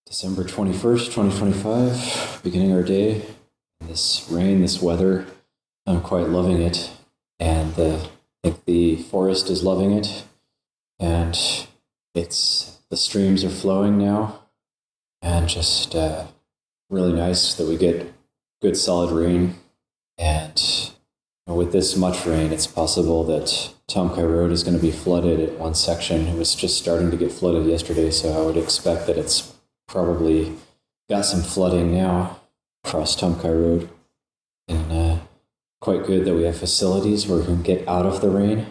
December 21st, 2025, beginning our day. This rain, this weather, I'm quite loving it. And I think the forest is loving it. And the streams are flowing now. And just really nice that we get good solid rain. And with this much rain, it's possible that Tomkai Road is going to be flooded at one section. It was just starting to get flooded yesterday, so I would expect that it's probably got some flooding now across Tomkai Road. And quite good that we have facilities where we can get out of the rain.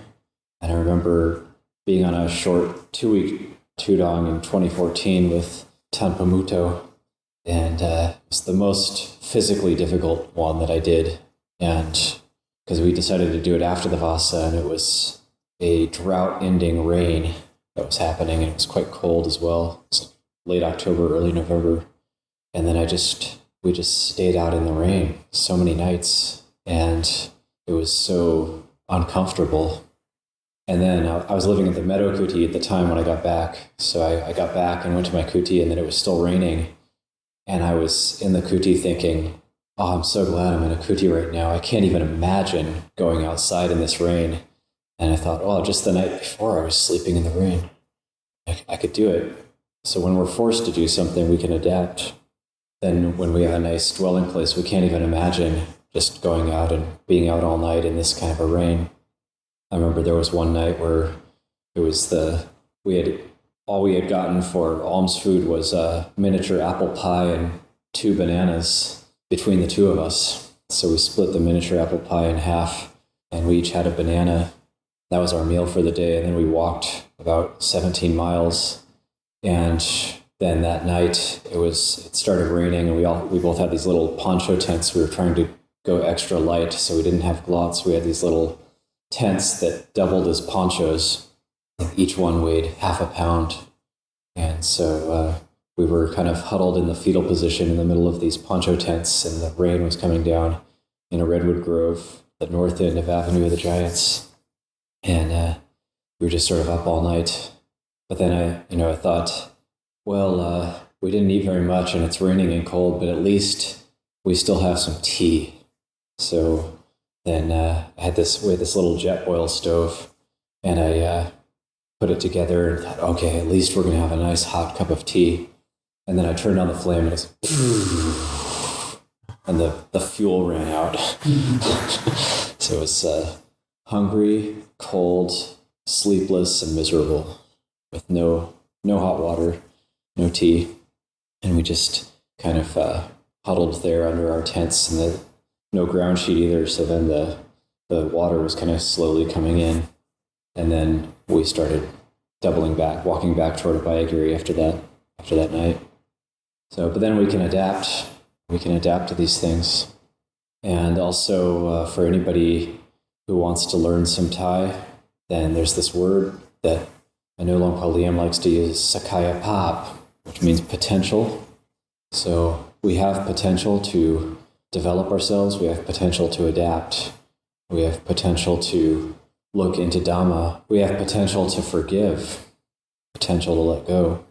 And I remember being on a short 2-week tudong in 2014 with Tanpa Muto, and it's the most physically difficult one that I did. And because we decided to do it after the Vasa, and it was a drought-ending rain that was happening, and it was quite cold as well. It's late October, early November. And then we just stayed out in the rain so many nights, and it was so uncomfortable. And then I was living at the Meadow Kuti at the time when I got back. So I got back and went to my kuti, and then it was still raining. And I was in the kuti thinking, oh, I'm so glad I'm in a kuti right now. I can't even imagine going outside in this rain. And I thought, oh, just the night before I was sleeping in the rain. I could do it. So when we're forced to do something, we can adapt. Then when we have a nice dwelling place, we can't even imagine just going out and being out all night in this kind of a rain. I remember there was one night where it was all we had gotten for alms food was a miniature apple pie and 2 bananas between the two of us. So we split the miniature apple pie in half, and we each had a banana. That was our meal for the day. And then we walked about 17 miles. And then that night it started raining, and we both had these little poncho tents. We were trying to go extra light, so we didn't have glots. We had these little tents that doubled as ponchos. Each one weighed half a pound. And so we were kind of huddled in the fetal position in the middle of these poncho tents, and the rain was coming down in a redwood grove, the north end of Avenue of the Giants. And we were just sort of up all night. But then I thought, well, we didn't eat very much, and it's raining and cold, but at least we still have some tea. So then we had this little jet oil stove, and I put it together and thought, okay, at least we're going to have a nice hot cup of tea. And then I turned on the flame, and it was, and the fuel ran out. So it was hungry, cold, sleepless, and miserable, with no hot water, no tea. And we just kind of huddled there under our tents, and no ground sheet either. So then the water was kind of slowly coming in. And then we started walking back toward Abhayagiri after that night. So, but then we can adapt. We can adapt to these things. And also for anybody who wants to learn some Thai, then there's this word that I know Luang Por Liam likes to use, Sakaya Pap, which means potential. So we have potential to develop ourselves. We have potential to adapt. We have potential to look into Dhamma. We have potential to forgive, potential to let go.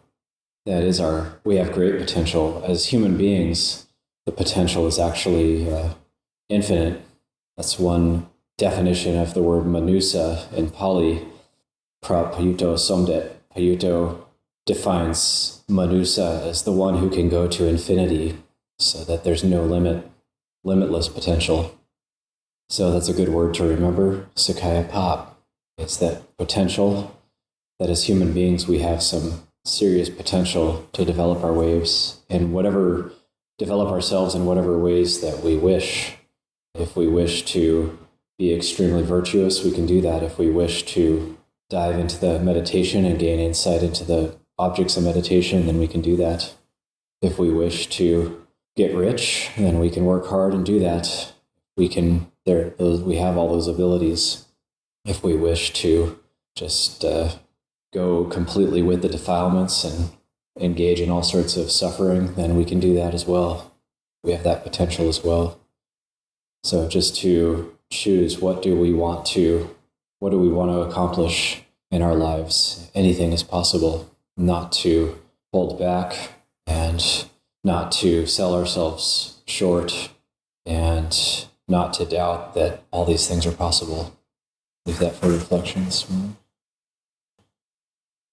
We have great potential. As human beings, the potential is actually infinite. That's one definition of the word manusa in Pali. Payutto Somdet. Payutto defines manusa as the one who can go to infinity, so that there's no limit, limitless potential. So that's a good word to remember, Sakaya Pap. It's that potential that as human beings we have some serious potential to develop our ways and develop ourselves in whatever ways that we wish. If we wish to be extremely virtuous, we can do that. If we wish to dive into the meditation and gain insight into the objects of meditation, then we can do that. If we wish to get rich, then we can work hard and do that. We have all those abilities. If we wish to just go completely with the defilements and engage in all sorts of suffering, then we can do that as well. We have that potential as well. So just to choose what do we want to accomplish in our lives. Anything is possible. Not to hold back and and not to sell ourselves short, and not to doubt that all these things are possible. Leave that for reflection this morning.